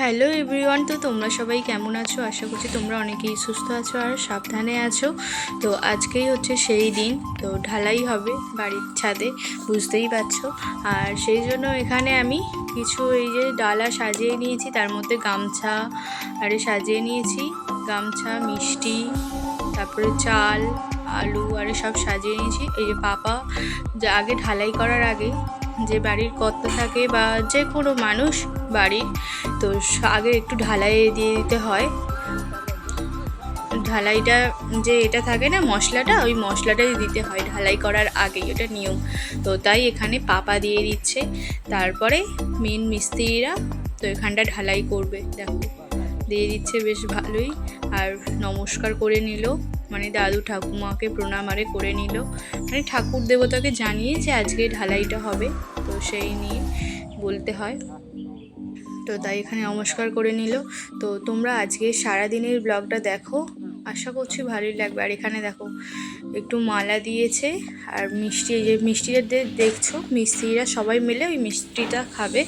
Hello everyone, তো তোমরা সবাই কেমন আছো? আশা করছি তোমরা অনেকেই সুস্থ আছো আর সাবধানে আছো। তো আজকেই হচ্ছে সেই দিন, তো ঢালাই হবে বাড়ির ছাদে, বুঝতেই পারছো। আর সেই জন্য এখানে আমি কিছু এই যে ডালা সাজিয়ে নিয়েছি, তার মধ্যে গামছা আরে সাজিয়ে নিয়েছি, গামছা, মিষ্টি, তারপরে চাল, আলু আরে সব সাজিয়ে নিয়েছি। এই যে পাপা যে আগে ঢালাই করার আগে যে বাড়ির কর্তা থাকে বা যে কোনো মানুষ বাড়ির, তো আগে একটু ঢালাই দিয়ে দিতে হয়। ঢালাইটা যে এটা থাকে না মশলাটা, ওই মশলাটাই দিতে হয় ঢালাই করার আগেই, ওটা নিয়ম। তো তাই এখানে পাপা দিয়ে দিচ্ছে, তারপরে মেন মিস্ত্রিরা তো এখানটা ঢালাই করবে। দেখো দিয়ে দিচ্ছে বেশ ভালোই। আর নমস্কার করে নিল, মানে দাদু ঠাকুমাকে প্রণাম আরে করে নিল, মানে ঠাকুর দেবতাকে জানিয়ে যে আজকে ঢালাইটা হবে, তো সেই নিয়ে বলতে হয়। তো তাই এখানে নমস্কার করে নিল। তো তোমরা আজকে সারাদিনের ব্লগটা দেখো, আশা করছি ভালোই লাগবে। আর এখানে দেখো একটু মালা দিয়েছে আর মিষ্টি, এই যে মিষ্টিটা দেখছো মিস্ত্রিরা সবাই মিলে ওই মিষ্টিটা খাবে।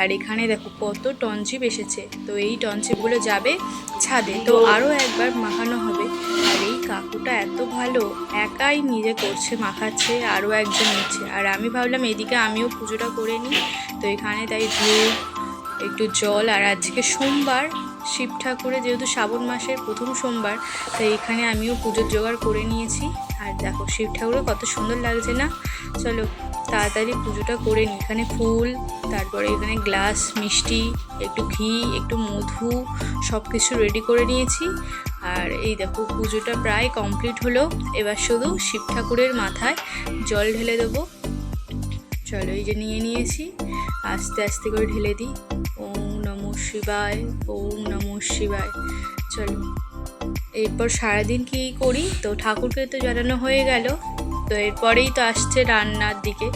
আর এখানে দেখো কত টনচিপ এসেছে, তো এই টনচিপগুলো যাবে ছাদে, তো আরও একবার মাখানো হবে। আর এই কাকুটা এত ভালো, একাই নিজে করছে, মাখাচ্ছে, আরও একজন নিচ্ছে। আর আমি ভাবলাম এদিকে আমিও পুজোটা করে নিই, তো এখানে তাই ধূপ, একটু জল, আর আজকে সোমবার, শিব ঠাকুরের যেহেতু শ্রাবণ মাসের প্রথম সোমবার, তাই এখানে আমিও পুজোর জোগাড় করে নিয়েছি। আর দেখো শিব ঠাকুরের কত সুন্দর লাগছে না? চলো তাড়াতাড়ি পুজোটা করে নিই। এখানে ফুল, তারপরে এখানে গ্লাস, মিষ্টি, একটু ঘি, একটু মধু, সব কিছু রেডি করে নিয়েছি। আর এই দেখো পুজোটা প্রায় কমপ্লিট হলো, এবার শুধু শিব ঠাকুরের মাথায় জল ঢেলে দেবো। চলো এই যে নিয়ে নিয়েছি, আস্তে আস্তে করে ঢেলে দিই। ওম নমঃ শিবায়, ওম নমঃ শিবায়। চলো এরপর সারাদিন কী করি, তো ঠাকুরকে তো জানানো হয়ে গেল, তো এরপরেই তো আসছে রান্নার দিকে।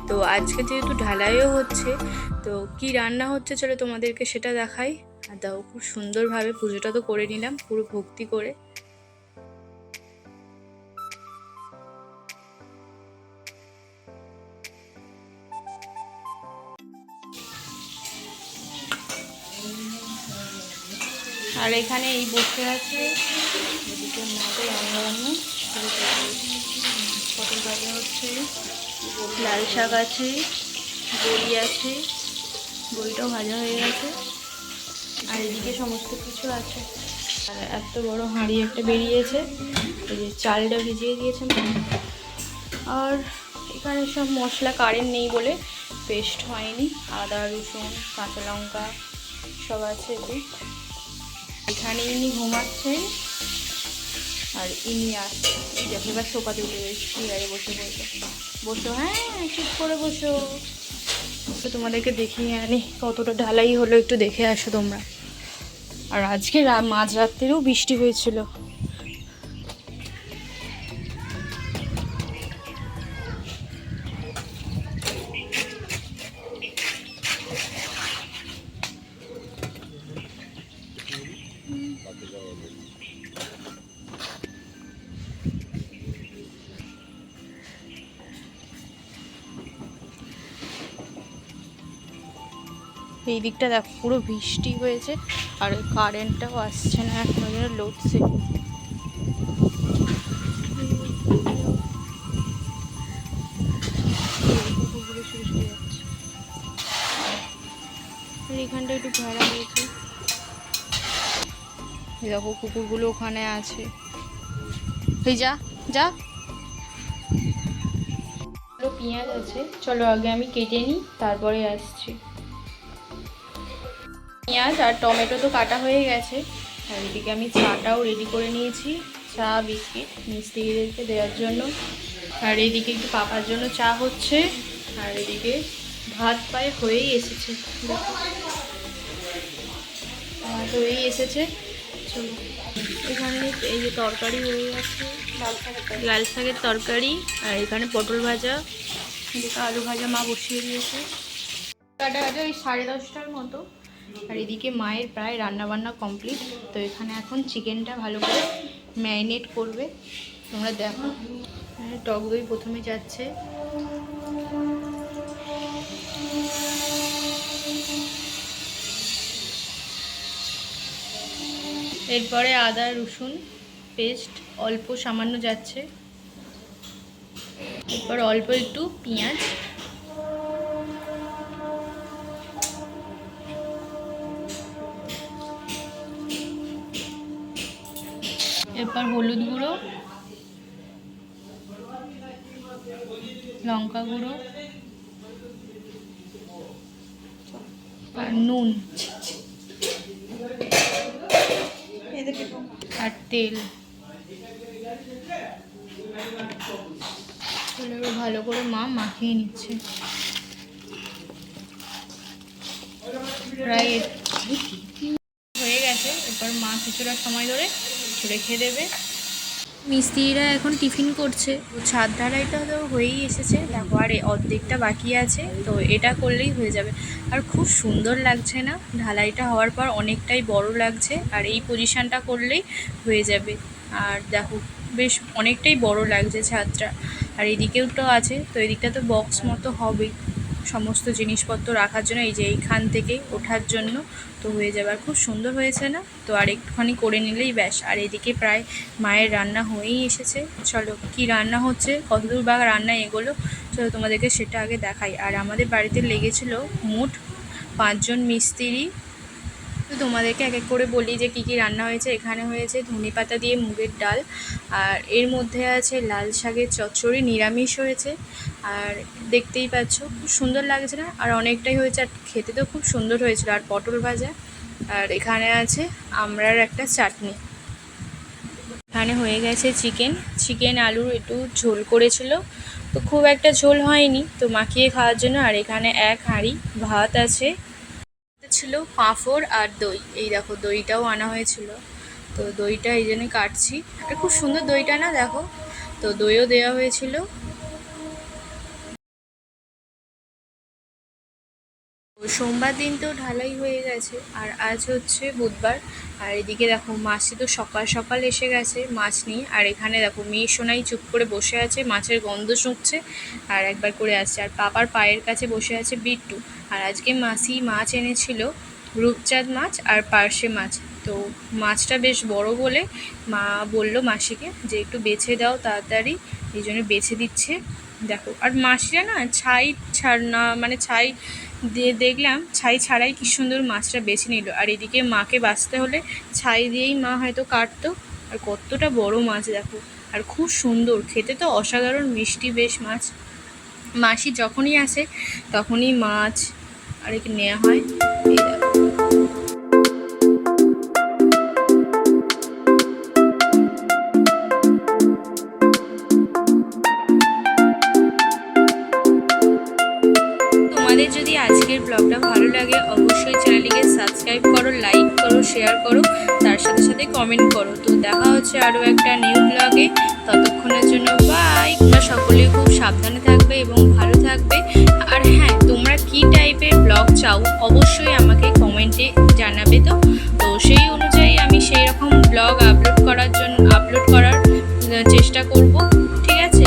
তো আজকে যেহেতু ঢালাইও হচ্ছে, তো কি রান্না হচ্ছে চলো তোমাদেরকে সেটা দেখাই। আর দাও খুব সুন্দরভাবে পুজোটা তো করে নিলাম পুরো ভক্তি করে। আর এখানে এই বসে আছে, এদিকে মাথায় রান্না পটল ভাজা হচ্ছে, লাল শাক আছে, বড়ি আছে, বড়িটাও ভাজা হয়ে গেছে, আর এদিকে সমস্ত কিছু আছে। আর এত বড় হাঁড়ি একটা বেরিয়েছে, এই যে চালটা ভিজিয়ে দিয়েছে। আর এখানে সব মশলা কারেন্ট নেই বলে পেস্ট হয়নি, আদা রসুন কাঁচা লঙ্কা সব আছে। এখানে ইনি ঘুমাচ্ছেন আর ইনি আসছে, এই দেখো এবার সোফাতে উঠে এসেছি, আরে বসে বসে বসো, হ্যাঁ ঠিক করে বসো। তো তোমাদেরকে দেখিয়ে আনি কতটা ঢালাই হলো, একটু দেখে আসো তোমরা। আর আজকে মাঝরাত্রেও বৃষ্টি হয়েছিল। এই দিকটা দেখো পুরো বৃষ্টি হয়েছে, আর কারেন্টটাও আসছে না এখনো, যেন লোডসে। এখানটা একটু ভেড়া হয়েছে, দেখো কুকুরগুলো ওখানে আছে, এই যা যা। পেঁয়াজ আছে, চলো আগে আমি কেটে নিই তারপরে আসছি। পেঁয়াজ আর টমেটো তো কাটা হয়ে গেছে, আর এদিকে আমি চাটাও রেডি করে নিয়েছি, চা বিস্কিট মিস্ত্রিদেরকে দেওয়ার জন্য। আর এদিকে একটু পাপার জন্য চা হচ্ছে, আর এদিকে ভাত প্রায় হয়েই এসেছে, ভাত হয়েই এসেছে। চলো এখানে এই যে তরকারি হয়ে গেছে, লাল শাকের তরকারি, আর এখানে পটল ভাজা, এদিকে আলু ভাজা মা বসিয়ে দিয়েছে। কাটাকাটি ওই 10:30টার মতো। আর এদিকে মায়ের প্রায় রান্নাবান্না কমপ্লিট, তো এখানে এখন চিকেনটা ভালো করে ম্যারিনেট করবে, তোমরা দেখো। টক দই প্রথমে যাচ্ছে, এরপরে আদা রসুন পেস্ট অল্প সামান্য যাচ্ছে, এরপর অল্প একটু পেঁয়াজ, এরপর হলুদ গুঁড়ো, লঙ্কা গুঁড়ো আর নুন আর তেল। ভালো করে মা মাখিয়ে নিচ্ছে। প্রায় হয়ে গেছে, এরপর মা কিছুটা সময় ধরে রেখে দেবে। মিস্ত্রিরা এখন টিফিন করছে। ছাদ ঢালাইটা তো হয়েই এসেছে, দেখো আর অর্ধেকটা বাকি আছে, তো এটা করলেই হয়ে যাবে। আর খুব সুন্দর লাগছে না? ঢালাইটা হওয়ার পর অনেকটাই বড় লাগছে, আর এই পজিশানটা করলেই হয়ে যাবে। আর দেখো বেশ অনেকটাই বড় লাগছে ছাদটা। আর এদিকেও তো আছে, তো এদিকটা তো বক্স মতো হবেই সমস্ত জিনিসপত্র রাখার জন্য, এই যে এইখান থেকে ওঠার জন্য, তো হয়ে যাবে। আর খুব সুন্দর হয়েছে না? তো আর একটুখানি করে নিলেই ব্যাস। আর এদিকে প্রায় মায়ের রান্না হয়েই এসেছে। চলো কি রান্না হচ্ছে, কতদূর বা রান্না এগোলো, চলো তোমাদেরকে সেটা আগে দেখাই। আর আমাদের বাড়িতে লেগেছিল মোট 5 জন মিস্ত্রি। তো তোমাদেরকে এক এক করে বলি যে কী কী রান্না হয়েছে। এখানে হয়েছে ধনেপাতা দিয়ে মুগের ডাল, আর এর মধ্যে আছে লাল শাকের চচ্চড়ি, নিরামিষ হয়েছে। আর দেখতেই পাচ্ছ খুব সুন্দর লাগছে না? আর অনেকটাই হয়েছে, আর খেতে তো খুব সুন্দর হয়েছিল। আর পটল ভাজা, আর এখানে আছে আমড়ার একটা চাটনি। এখানে হয়ে গেছে চিকেন আলুর একটু ঝোল করেছিল, তো খুব একটা ঝোল হয়নি, তো মাখিয়ে খাওয়ার জন্য। আর এখানে এক হাঁড়ি ভাত আছে, ছিল পাঁপড় আর দই। এই দেখো দইটাও আনা হয়েছিল, তো দইটা এই জন্য কাটছি। আর খুব সুন্দর দইটা না, দেখো, তো দইও দেওয়া হয়েছিল। সোমবার দিন তো ঢালাই হয়ে গেছে, আর আজ হচ্ছে বুধবার। আর এদিকে দেখো মাছি তো সকাল সকাল এসে গেছে মাছ নিয়ে। আর এখানে দেখো মেয়ে সোনাই চুপ করে বসে আছে, মাছের গন্ধ শুঁকছে আর একবার করে আসছে। আর পাপার পায়ের কাছে বসে আছে বিট্টু। আর আজকে মাসি মাছ এনেছিল, রূপচাঁদ মাছ আর পার্শে মাছ। তো মাছটা বেশ বড় বলে মা বলল মাসিকে যে একটু বেছে দাও তাড়াতাড়ি, এই জন্য বেছে দিচ্ছে। দেখো আর মাসিরা না ছাই ছাড় না, মানে ছাই দিয়ে দেখলাম ছাই ছাড়াই কি সুন্দর মাছটা বেছে নিল। আর এদিকে মাকে বাছতে হলে ছাই দিয়েই মা হয়তো কাটতো। আর কতটা বড় মাছ দেখো, আর খুব সুন্দর খেতে, তো অসাধারণ মিষ্টি বেশ মাছ। মাসি যখনই আসে তখনই মাছ আর কি নেওয়া হয়। এই দেখো তোমাদের যদি আজকের ব্লগটা ভালো লাগে অবশ্যই চ্যানেলটিকে সাবস্ক্রাইব করো, লাইক করো, শেয়ার করো, তার সাথে সাথে কমেন্ট করো। তো দেখা হচ্ছে আরও একটা নিউ ব্লগে, ততক্ষণের জন্য বাই। তোমরা সকলে খুব সাবধানে থাকবে এবং ভালো থাকবে। আর হ্যাঁ, তোমরা কি টাইপের ব্লগ চাও অবশ্যই আমাকে কমেন্টে জানাবে। তো তো সেই অনুযায়ী আমি সেই রকম ব্লগ আপলোড করার চেষ্টা করব, ঠিক আছে?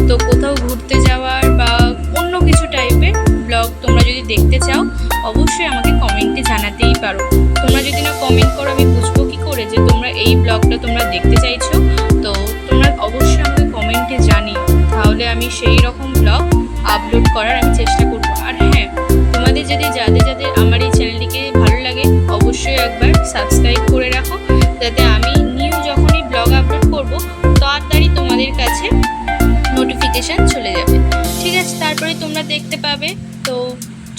তো কোথাও ঘুরতে যাওয়ার বা অন্য কিছু টাইপের ব্লগ তোমরা যদি দেখতে চাও অবশ্যই আমাকে কমেন্টে জানাতেই পারো। তোমরা যদি না কমেন্ট করো আমি বুঝবো কী করে যে তোমরা এই ব্লগটা তোমরা দেখতে চাইছো। তো তোমরা অবশ্যই আমাকে কমেন্টে জানিও, তাহলে আমি সেই রকম ব্লগ আপলোড করার আমি চেষ্টা করবো। আর হ্যাঁ, তোমাদের যদি যাদের আমার এই চ্যানেলটিকে ভালো লাগে অবশ্যই একবার সাবস্ক্রাইব করে রাখো, যাতে আমি নিউ যখনই ব্লগ আপলোড করবো তাড়াতাড়ি তোমাদের কাছে নোটিফিকেশান চলে যাবে, ঠিক আছে? তারপরে তোমরা দেখতে পাবে। তো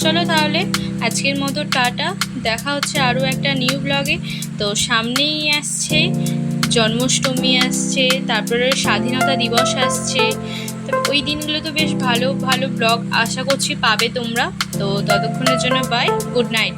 চলো তাহলে আজকের মতো টাটা, দেখা হচ্ছে আরও একটা নিউ ব্লগে। তো সামনেই আসছে জন্মাষ্টমী, আসছে তারপরে স্বাধীনতা দিবস আসছে, তো ওই দিনগুলো তো বেশ ভালো ভালো ব্লগ আশা করছি পাবে তোমরা। তো ততক্ষণের জন্য বাই, গুড নাইট।